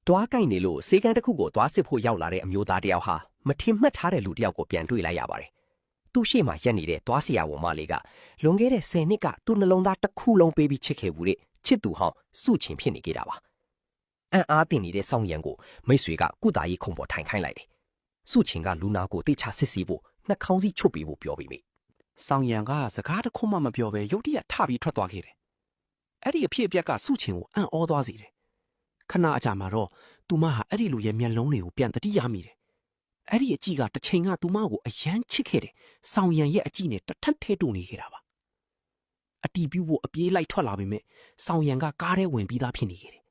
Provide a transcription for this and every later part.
တွားကိုက်နေလို့စေကန်တစ်ခုကိုသွားစစ်ဖို့ရောက်လာတဲ့အမျိုးသားတယောက်ဟာမထင်မှတ်ထားတဲ့လူတယောက်ကိုပြန်တွေ့လိုက်ရပါတယ်။သူ့ရှေ့မှာရက်နေတဲ့သွားဆရာဝန်မလေးကလွန်ခဲ့တဲ့10နှစ်ကသူ့နှလုံးသားတစ်ခုလုံးပေးပြီးချစ်ခဲ့ဘူးတဲ့ချစ်သူဟောင်းစုချင်ဖြစ်နေကြတာပါ။အံ့အားသင့်နေတဲ့စောင့်ရံကိုမိတ်ဆွေကကုတာကြီးခုံပေါ်ထိုင်ခိုင်းလိုက်တယ်။စုချင်ကလူနာကိုတိတ်ချစစ်စီဖို့နှာခေါင်းစည်းချွတ်ပေးဖို့ပြောပြီးမိ။ဆောင်ရံကစကားတစ်ခုမှမပြောဘဲရုတ်တရက်ထပြီးထွက်သွားခဲ့တယ်။အဲ့ဒီအဖြစ်အပျက်ကစုချင်ကိုအံ့ဩသွားစေတယ်။ခဏအကြာမှာတော့သူမဟာအဲ့ဒီလူရဲ့မျက်လုံးတွေကိုပြန်တတိယမိတယ်။အဲ့ဒီအကြည့်ကတစ်ချိန်ကသူမကိုအယမ်းချစ်ခဲ့တယ်။ဆောင်ရံရဲ့အကြည့်နဲ့တထက်ထဲတူနေခဲ့တာပါ။အတီးပြူဖို့အပြေးလိုက်ထွက်လာပေမဲ့ဆောင်ရံကကားထဲဝင်ပြီးသားဖြစ်နေခဲ့တယ်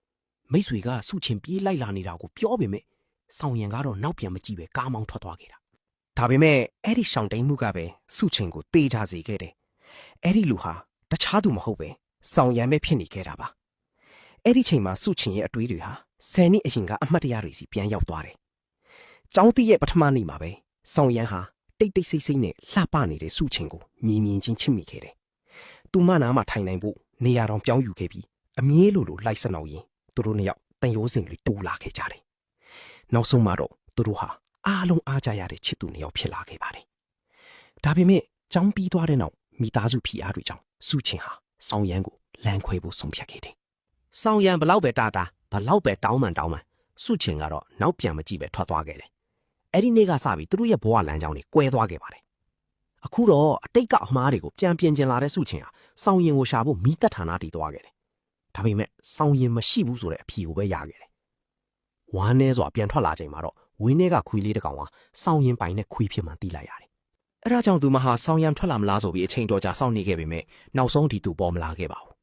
။မိတ်ဆွေကစုချင်ပြေးလိုက်လာနေတာကိုပြောပေမဲ့ဆောင်ရံကတော့နောက်ပြန်မကြည့်ပဲကားမောင်းထွက်သွားခဲ့တာ။ဒါပေမဲ့အဲ့ဒီရှောင်းတိန်မှုကပဲစုချင်ကိုတေးကြစေခဲ့တယ်။အဲ့ဒီလူဟာတခြားသူမဟုတ်ပဲဆောင်ရံပဲဖြစ်နေခဲ့တာပါ။အဲ့ဒီချိန်မှာစုချင်ရဲ့အတွေးတွေဟာ10နှစ်အရင်ကအမှတ်တရတွေစီပြန်ရောက်သွားတယ်။ကျောင်းတီးရဲ့ပထမနေ့မှာပဲဆောင်ရံဟာတိတ်တိတ်ဆိတ်ဆိတ်နဲ့လှပနေတဲ့စုချင်ကိုမြင်မြင်ချင်းချစ်မိခဲ့တယ်။သူမနာမှာထိုင်နိုင်ဖို့နေရာတော်ပြောင်းယူခဲ့ပြီးအမြဲလိုလိုက်စနောက်ရင်သူတို့နှစ်ယောက်တန်ရိုးစင်တွေတိုးလာခဲ့ကြတယ်။နောက်ဆုံးမှာတော့သူတို့ဟာအားလုံးအားကြရတဲ့ချစ်သူနှစ်ယောက်ဖြစ်လာခဲ့ပါတယ်။ဒါပေမဲ့ကျောင်းပြီးသွားတဲ့နောက်မိသားစုဖိအားတွေကြောင့်စုချင်ဟာဆောင်ရံကိုလမ်းခွဲဖို့ဆုံးဖြတ်ခဲ့တယ်။ဆောင်ရံဘလောက်ပဲတာဘလောက်ပဲတောင်းမှန်စုချင်ကတော့နောက်ပြန်မကြည့်ပဲထွက်သွားခဲ့တယ်။အဲ့ဒီနေ့ကစပြီးသူတို့ရဲ့ဘဝလမ်းကြောင်းတွေကွဲသွားခဲ့ပါတယ်။အခုတော့အတိတ်ကအမှားတွေကိုပြန်ပြင်ကျင်လာတဲ့စုချင်ဟာဆောင်ရင်ကိုရှာဖို့မိသက်ဌာနတည်သွားခဲ့တယ်။ဒါပေမဲ့ဆောင်ရင်မရှိဘူးဆိုတဲ့အဖြေကိုပဲရခဲ့တယ်။ဝမ်းနဲစွာပြန်ထွက်လာချိန်မှာတော့ဝင်းထဲကခွေးလေးတစ်ကောင်ဟာဆောင်ရင်ပိုင်နဲ့ခွေးဖြစ်မှသိလိုက်ရတယ်။အဲ့ဒါကြောင့်သူမဟာဆောင်ရံထွက်လာမလားဆိုပြီးအချိန်တော်ကြာစောင့်နေခဲ့ပေမဲ့နောက်ဆုံးဒီသူပေါ်မလာခဲ့ပါဘူး။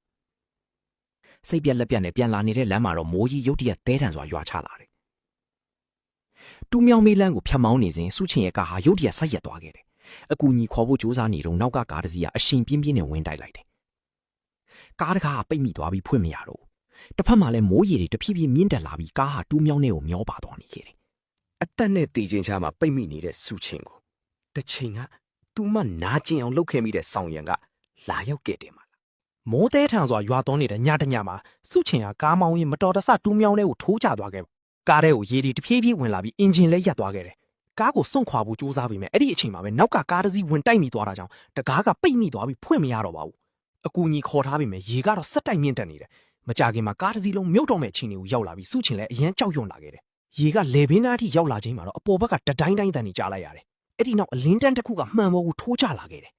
စိတ်ပြက်လက်ပြက်နဲ့ပြန်လာနေတဲ့လမ်းမှာတော့မိုးကြီးရုတ်တရက်သဲထန်စွာရွာချလာတယ်။တူးမြောင်းမေးလန်းကိုဖြတ်မောင်းနေစဉ်စုချင်ရဲ့ကားဟာရုတ်တရက်ဆက်ရက်သွားခဲ့တယ်။အကူကြီးခေါ်ဖို့ကြိုးစားနေတော့နောက်ကကားတစ်စီးကအရှင်ပြင်းပြင်းနဲ့ဝင်တိုက်လိုက်တယ်။ကားတကားပိတ်မိသွားပြီးဖွင့်မရတော့ဘူး။တစ်ဖက်မှာလည်းမိုးရေတွေတဖြည်းဖြည်းမြင့်တက်လာပြီးကားဟာတူးမြောင်းထဲကိုမျောပါသွားနေခဲ့တယ်။အသက်နဲ့တည်ချင်းချာမှာပိတ်မိနေတဲ့စုချင်ကိုတစ်ချိန်ကသူမနာကျင်အောင်လှုပ်ခဲ့မိတဲ့ဆောင်ရံကလာရောက်ခဲ့တယ်မိုးတဲထန်စွာရွာသွန်းနေတဲ့ညတညမှာစုချင်ဟာကားမောင်းရင်မတော်တဆတူးမြောင်းထဲကိုထိုးကျသွားခဲ့ပါကားထဲကိုရေဒီတဖြည်းဖြည်းဝင်လာပြီးအင်ဂျင်လည်းရပ်သွားခဲ့တယ်ကားကိုစွန့်ခွာဖို့ကြိုးစားပေမဲ့အဲ့ဒီအချိန်မှာပဲနောက်ကကားတစ်စီးဝင်တိုက်မိသွားတာကြောင့်တကားကပိတ်မိသွားပြီးဖွင့်မရတော့ပါဘူးအကူကြီးခေါ်ထားပေမဲ့ရေကတော့စက်တိုက်မြင့်တက်နေတယ်မကြခင်မှာကားတစ်စီးလုံးမြုပ်တော့မဲ့အချိန်တွေကိုရောက်လာပြီးစုချင်လည်းအရန်ကြောက်ရွံ့လာခဲ့တယ်ရေကလေဘင်းသားအထိရောက်လာချိန်မှာတော့အပေါ်ဘက်ကတတိုင်းတိုင်းတန်နေကြလိုက်ရတယ်အဲ့ဒီနောက်အလင်းတန်းတစ်ခုကမှန်ပေါ်ကိုထိုးကျလာခဲ့တယ်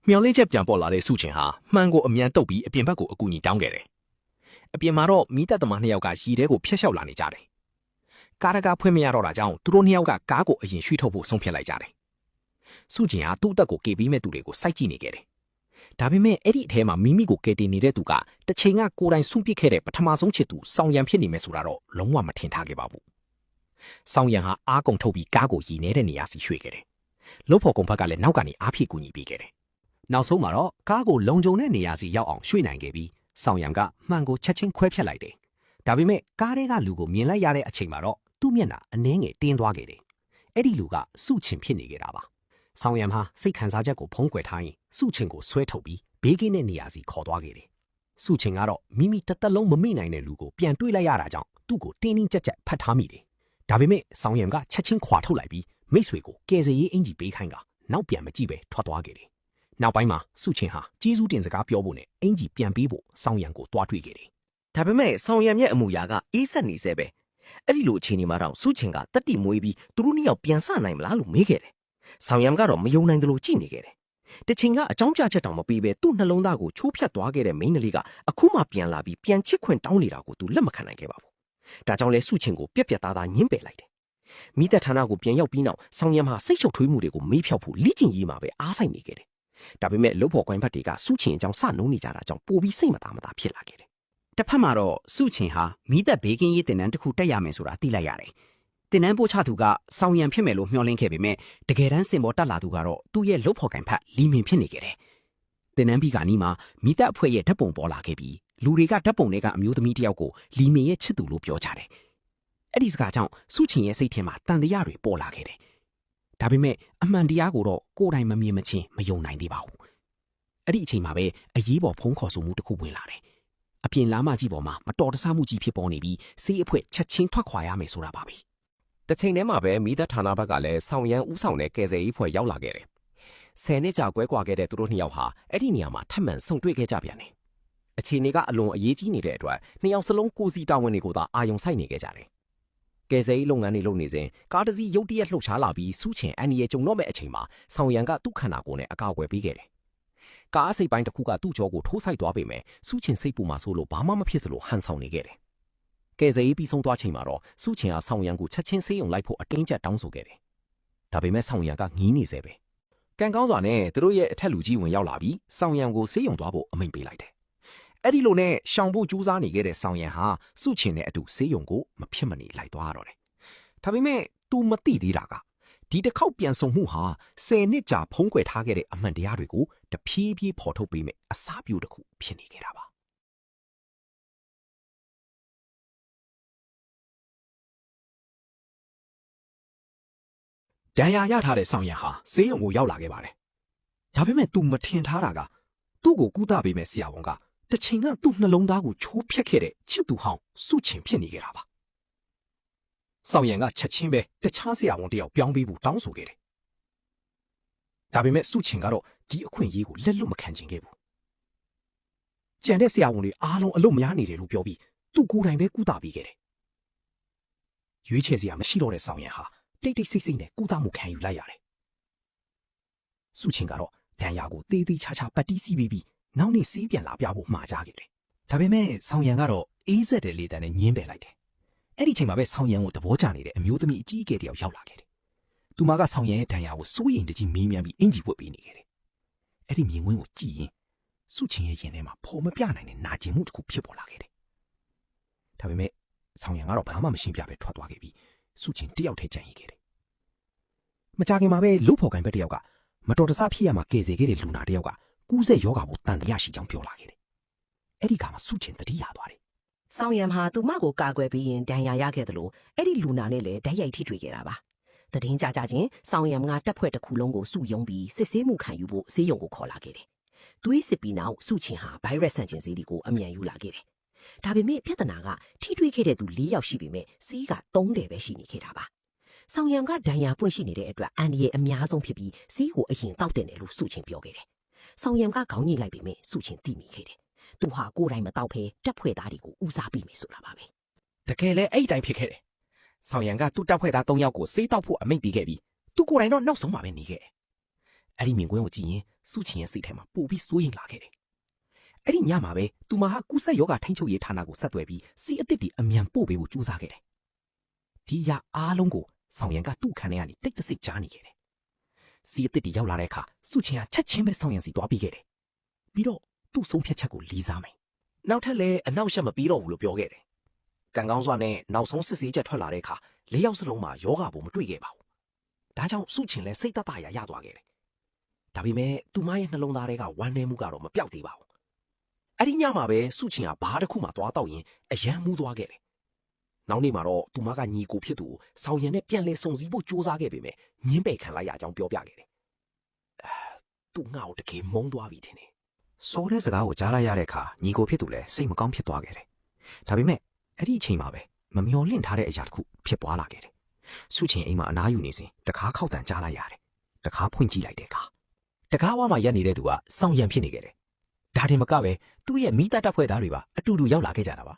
မျော်လင့်ချက်ပြန်ပေါ်လာတဲ့စုချင်ဟာမှန်ကိုအမြန်တုပ်ပြီးအပြင်ဘက်ကိုအကူအညီတောင်းခဲ့တယ်။အပြင်မှာတော့မိသက်သမားနှစ်ယောက်ကရေထဲကိုဖျက်လျှောက်လာနေကြတယ်။ကားတကားဖွင့်မရတော့တာကြောင့်သူတို့နှစ်ယောက်ကကားကိုအရင်ရွှေ့ထုတ်ဖို့ဆုံးဖြတ်လိုက်ကြတယ်။စုချင်ဟာသူ့အသက်ကိုကေပြီးမဲ့သူတွေကိုစိုက်ကြည့်နေခဲ့တယ်။ဒါပေမဲ့အဲ့ဒီအထဲမှာမိမိကိုကယ်တင်နေတဲ့သူကတစ်ချိန်ကကိုယ်တိုင်စွန့်ပစ်ခဲ့တဲ့ပထမဆုံးချစ်သူဆောင်ရံဖြစ်နေမယ်ဆိုတာတော့လုံးဝမထင်ထားခဲ့ပါဘူး။ဆောင်ရံဟာအားကုန်ထုတ်ပြီးကားကိုရည်နေတဲ့နေရာစီရွှေ့ခဲ့တယ်။လို့ဖို့ကုံဖက်ကလည်းနောက်ကနေအားဖြည့်ကူညီပေးခဲ့တယ်။နောက်ဆုံးမှာတော့ကားကိုလုံခြုံတဲ့နေရာစီရောက်အောင်ရွှေ့နိုင်ခဲ့ပြီးဆောင်ရံကမှန်ကိုချက်ချင်းခွဲဖြတ်လိုက်တယ်။ဒါပေမဲ့ကားထဲကလူကိုမြင်လိုက်ရတဲ့အချိန်မှာတော့သူ့မျက်နှာအနှဲငယ်တင်းသွားခဲ့တယ်။အဲ့ဒီလူကစုချင်ဖြစ်နေခဲ့တာပါ။ဆောင်ရံဟာစိတ်ခံစားချက်ကိုဖုံးကွယ်ထားရင်စုချင်ကိုဆွဲထုတ်ပြီးဘေးကင်းတဲ့နေရာစီခေါ်သွားခဲ့တယ်။စုချင်ကတော့မိမိတစ်သက်လုံးမမိနိုင်တဲ့လူကိုပြန်တွေ့လိုက်ရတာကြောင့်သူ့ကိုတင်းတင်းကြပ်ကြပ်ဖတ်ထားမိတယ်။ဒါပေမဲ့ဆောင်ရံကချက်ချင်းခွာထုတ်လိုက်ပြီးမိတ်ဆွေကိုကယ်ဆယ်ရေးအင်ဂျီပေးခိုင်းကနောက်ပြန်မကြည့်ပဲထွက်သွားခဲ့တယ်။နောက်ပိုင်းမှာစုချင်ဟာကျေးဇူးတင်စကားပြောဖို့နဲ့အင်ဂျီပြန်ပေးဖို့ဆောင်ရံကိုတွားတွေ့ခဲ့တယ်။ဒါပေမဲ့ဆောင်ရံရဲ့အမူအရာကအေးဆက်နေစေပဲ။အဲ့ဒီလိုအခြေအနေမှာတော့စုချင်ကတက်တိမွေးပြီးသူတို့နှစ်ယောက်ပြန်ဆနိုင်မလားလို့မေးခဲ့တယ်။ဆောင်ရံကတော့မယုံနိုင်သလိုကြည့်နေခဲ့တယ်။တချင်ကအကြောင်းပြချက်တောင်မပေးဘဲသူ့နှလုံးသားကိုချိုးဖျက်သွားခဲ့တဲ့မိန်းကလေးကအခုမှပြန်လာပြီးပြန်ချစ်ခွင့်တောင်းနေတာကိုသူလက်မခံနိုင်ခဲ့ပါဘူး။ဒါကြောင့်လဲစုချင်ကိုပြက်ပြက်သားသားညှင်းပယ်လိုက်တယ်။မိသက်ဌာနကိုပြန်ရောက်ပြီးနောက်ဆောင်ရံဟာစိတ်ရှုပ်ထွေးမှုတွေကိုမေးဖြောက်ဖို့လိကျင်ရေးမှာပဲအားဆိုင်နေခဲ့တယ်။ဒါပေမဲ့လုပ်ဖို့ကွိုင်းဖက်တွေကစုချင်အကြောင်းစနှုံးနေကြတာကြောင့်ပိုပြီးစိတ်မသားဖြစ်လာခဲ့တယ်။တစ်ဖက်မှာတော့စုချင်ဟာမိသက်ဘေးကင်းရေးတင်နန်းတစ်ခုတက်ရမယ်ဆိုတာသိလိုက်ရတယ်။တင်နန်းပို့ချသူကဆောင်ရံဖြစ်မယ်လို့မျှော်လင့်ခဲ့ပေမဲ့တကယ်တမ်းစင်ပေါ်တက်လာသူကတော့သူ့ရဲ့လုပ်ဖို့ကွိုင်းဖက်လီမင်ဖြစ်နေခဲ့တယ်။တင်နန်းပြီးကနီးမှာမိသက်အဖွဲ့ရဲ့ဓာတ်ပုံပေါ်လာခဲ့ပြီးလူတွေကဓာတ်ပုံတွေကအမျိုးသမီးတစ်ယောက်ကိုလီမင်ရဲ့ချစ်သူလို့ပြောကြတယ်။အဲ့ဒီစကားကြောင့်စုချင်ရဲ့စိတ်ထဲမှာတန်တရားတွေပေါ်လာခဲ့တယ်။ဒါပေမဲ့အမှန်တရားကိုတော့ကိုယ်တိုင်မမြင်မချင်းမယုံနိုင်သေးပါဘူး။အဲ့ဒီအချိန်မှာပဲအရေးပေါ်ဖုန်းခေါ်ဆိုမှုတစ်ခုဝင်လာတယ်။ အပြင်လမ်းမကြီးပေါ်မှာမတော်တဆမှုကြီးဖြစ်ပေါ်နေပြီးဆေးအဖွဲ့ချက်ချင်းထွက်ခွာရမယ်ဆိုတာပါပဲ ။တစ်ချိန်တည်းမှာပဲမိသက်ဌာနဘက်ကလည်းဆောင်ရန်ဦးဆောင်တဲ့ကယ်ဆယ်ရေးဖွဲ့ရောက်လာခဲ့တယ်။10နှစ်ကြာကွဲကွာခဲ့တဲ့သူတို့နှစ်ယောက်ဟာအဲ့ဒီနေရာမှာထပ်မံဆုံတွေ့ခဲ့ကြပြန်တယ်။အခြေအနေကအလွန်အရေးကြီးနေတဲ့အတွက်နှစ်ယောက်စလုံးကိုစီတာဝန်တွေကိုသာအာရုံစိုက်နေခဲ့ကြတယ်။ကယ်ဆယ်ရေးလုပ်ငန်းတွေလုပ်နေစဉ်ကားတစ်စီးရုတ်တရက်လှုပ်ရှားလာပြီးစုချင်အန်ဒီရဲ့ကြုံတော့မဲ့အချိန်မှာဆောင်ရန်ကသူ့ခန္ဓာကိုယ်နဲ့အကာအကွယ်ပေးခဲ့တယ်။ကားစိတ်ပိုင်းတစ်ခုကသူ့ကြောကိုထိုးဆိုင်သွားပေမဲ့စုချင်စိတ်ပူမှဆိုလို့ဘာမှမဖြစ်သလိုဟန်ဆောင်နေခဲ့တယ်။ကယ်ဆယ်ရေးပြီးဆုံးသွားချိန်မှာတော့စုချင်ကဆောင်ရန်ကိုချက်ချင်းဆေးရုံလိုက်ဖို့အတင်းကျပ်တောင်းဆိုခဲ့တယ်။ဒါပေမဲ့ဆောင်ရန်ကငီးနေစေပဲ။ကံကောင်းစွာနဲ့သူတို့ရဲ့အထက်လူကြီးဝင်ရောက်လာပြီးဆောင်ရန်ကိုဆေးရုံသွားဖို့အမိန့်ပေးလိုက်တယ်။အဲ့ဒီလိုနဲ့ရှောင်ဖို့ကြိုးစားနေခဲ့တဲ့ဆောင်ရန်ဟာစုချင်နဲ့အတူဆေးရုံကိုမဖြစ်မနေလိုက်သွားတော့တယ်။ဒါပေမဲ့ तू မသိသေးတာကဒီတစ်ခေါက်ပြန်ဆုံမှုဟာ10နှစ်ကြာဖုံးကွယ်ထားခဲ့တဲ့အမှန်တရားတွေကိုတဖြည်းဖြည်းဖော်ထုတ်ပေးမယ်အစားပြုတစ်ခုဖြစ်နေခဲ့တာပါဒဏ်ရာရထားတဲ့ဆောင်ရံဟာဆေးရုံကိုရောက်လာခဲ့ပါတယ်ဒါပေမဲ့ तू မထင်ထားတာကသူ့ကိုကူးတာပေးမဲ့ဆရာဝန်ကတစ်ချိန်ကသူ့နှလုံးသားကိုချိုးဖျက်ခဲ့တဲ့ချစ်သူဟောင်းစုချင်ဖြစ်နေခဲ့တာပါဆောင်ရံကချက်ချင်းပဲတခြားဆရာဝန်တယောက်ပြောင်းပေးဖို့တောင်းဆိုခဲ့တယ်။ဒါပေမဲ့စုချင်ကတော့ဒီအခွင့်အရေးကိုလက်လွတ်မခံချင်ခဲ့ဘူး။ကြံတဲ့ဆရာဝန်တွေအားလုံးအလို့မရနေတယ်လို့ပြောပြီးသူ့ကိုယ်တိုင်ပဲကုသပေးခဲ့တယ်။ရွေးချယ်စရာမရှိတော့တဲ့ဆောင်ရံဟာတိတ်တိတ်ဆိတ်ဆိတ်နဲ့ကုသမှုခံယူလိုက်ရတယ်။စုချင်ကတော့ဒဏ်ရာကိုတေးသေးချာချာပတ်တီးစီးပြီးနောက်နေ့ဆေးပြန်လာပြဖို့မှာကြားခဲ့တယ်။ဒါပေမဲ့ဆောင်ရံကတော့အေးစက်တဲ့လေတံနဲ့ညင်းပယ်လိုက်တယ်။အဲ့ဒီချိန်မှာပဲဆောင်ရံကိုသဘောကျနေတဲ့အမျိုးသမီးအကြီးအကဲတယောက်ရောက်လာခဲ့တယ်။သူမကဆောင်ရံရဲ့ဒဏ်ရာကိုစိုးရိမ်တကြီးမေးမြန်းပြီးအင်ဂျီဝတ်ပေးနေခဲ့တယ်။အဲ့ဒီမြင်ကွင်းကိုကြည့်ရင်စုချင်ရဲ့ရင်ထဲမှာဖော်မပြနိုင်တဲ့နာကျင်မှုတစ်ခုဖြစ်ပေါ်လာခဲ့တယ်။ဒါပေမဲ့ဆောင်ရံကတော့ဘာမှမရှင်းပြပဲထွက်သွားခဲ့ပြီးစုချင်တယောက်တည်းကြံ့ရည်ခဲ့တယ်။မကြခင်မှာပဲလူဖော်ကိုင်ဘက်တယောက်ကမတော်တဆဖြစ်ရမှာကယ်ဆယ်ခဲ့တဲ့လူနာတယောက်ကကူးစက်ယောဂါကိုတန်တရားရှိကြောင်းပြောလာခဲ့တယ်။အဲ့ဒီကမှစုချင်တတိရသွားတယ်။ဆောင်ရံဟာသူမကိုကာကွယ်ပြီးရင်ဒဏ်ရာရခဲ့သလိုအဲ့ဒီလူနာနဲ့လည်းဓာတ်ရိုက်ထိတွေ့ခဲ့တာပါ။တည်င်းကြကြချင်းဆောင်ရံကတပ်ဖွဲ့တစ်ခုလုံးကိုစုယုံပြီးစစ်ဆေးမှုခံယူဖို့ဆေးရုံကိုခေါ်လာခဲ့တယ်။သွေးစစ်ပြီးနောက်စုချင်ဟာဗိုင်းရပ်စ်ဆန့်ကျင်ဆေးတွေကိုအမြန်ယူလာခဲ့တယ်။ဒါပေမဲ့ပြဿနာကထိတွေ့ခဲ့တဲ့သူ4ယောက်ရှိပေမဲ့ဆေးက3တယ်ပဲရှိနေခဲ့တာပါ။ဆောင်ရံကဒဏ်ရာပွင့်ရှိနေတဲ့အတွက်အန်ဒီရဲ့အများဆုံးဖြစ်ပြီးဆေးကိုအရင်တောက်တယ်လို့စုချင်ပြောခဲ့တယ်။ဆောင်ရံကခေါင်းညှိလိုက်ပေမဲ့စုချင်သိမိခဲ့တယ်။သူဟာကိုယ်တိုင်မတောက်ဖဲတက်ဖွဲ့သားတွေကိုဦးစားပေးမယ်ဆိုတာပါပဲတကယ်လဲအဲ့တိုင်းဖြစ်ခဲ့တယ်ဆောင်ရံကသူ့တက်ဖွဲ့သား3ယောက်ကိုစေးတောက်ဖို့အမိန့်ပေးခဲ့ပြီးသူကိုယ်တိုင်တော့နောက်ဆုံးမှပဲနေခဲ့တယ်အဲ့ဒီမြင်ကွင်းကိုကြည့်ရင်စုချင်ရဲ့စိတ်ထဲမှာပိုပြီးစိုးရိမ်လာခဲ့တယ်အဲ့ဒီညမှာပဲသူမဟာကူးစက်ယောဂထိန်းချုပ်ရေးဌာနကိုဆက်သွယ်ပြီးစီအစ်စ်တီအမြန်ပို့ပေးဖို့ကြိုးစားခဲ့တယ်ဒီရအားလုံးကိုဆောင်ရံကသူ့ခန္ဓာကနေတိတ်တဆိတ်ကြားနေခဲ့တယ်စီအစ်စ်တီရောက်လာတဲ့အခါစုချင်ကချက်ချင်းပဲဆောင်ရံစီသွားပြီးခဲ့တယ်ပြီးတော့သူ့ဆုံးဖြတ်ချက်ကိုလေးစားမယ်နောက်ထပ်လည်းအနောက်ရှက်မပြီးတော့ဘူးလို့ပြောခဲ့တယ်ကံကောင်းစွာနဲ့နောက်ဆုံးစစ်ဆေးချက်ထွက်လာတဲ့အခါ၄ယောက်စလုံးမှာယောဂါဘုံမတွေ့ခဲ့ပါဘူးဒါကြောင့်စုချင်လည်းစိတ်သက်သာရသွားခဲ့တယ်ဒါပေမဲ့သူမရဲ့နှလုံးသားထဲကဝမ်းနည်းမှုကတော့မပြောက်သေးပါဘူးအဲ့ဒီညမှာပဲစုချင်ကဘားတစ်ခုမှသွားတော့ရင်အယမ်းမူးသွားခဲ့တယ်နောက်နေ့မှာတော့သူမကညီကိုဖြစ်သူကိုဆောင်ရံနဲ့ပြန်လဲစုံစည်းဖို့ကြိုးစားခဲ့ပေမဲ့ညင်းပယ်ခံလိုက်ရကြောင်းပြောပြခဲ့တယ်သူငါ့ကိုတကယ်မုန်းသွားပြီထင်တယ်ဆိုတဲ့စကားကိုကြားလိုက်ရတဲ့အခါညီကိုဖြစ်သူလည်းစိတ်မကောင်းဖြစ်သွားခဲ့တယ်ဒါပေမဲ့အဲ့ဒီအချိန်မှာပဲမမျော်လင့်ထားတဲ့အရာတစ်ခုဖြစ်ပွားလာခဲ့တယ်စုချင်အိမ်မှာအနားယူနေစဉ်တခါခောက်တန်ကြားလိုက်ရတယ်တခါဖွင့်ကြည့်လိုက်တဲ့အခါတကားဝါမှာရက်နေတဲ့သူကစောင့်ရံဖြစ်နေခဲ့တယ်ဒါတင်မကပဲသူ့ရဲ့မိသားတပ်ဖွဲ့သားတွေပါအတူတူရောက်လာခဲ့ကြတာပါ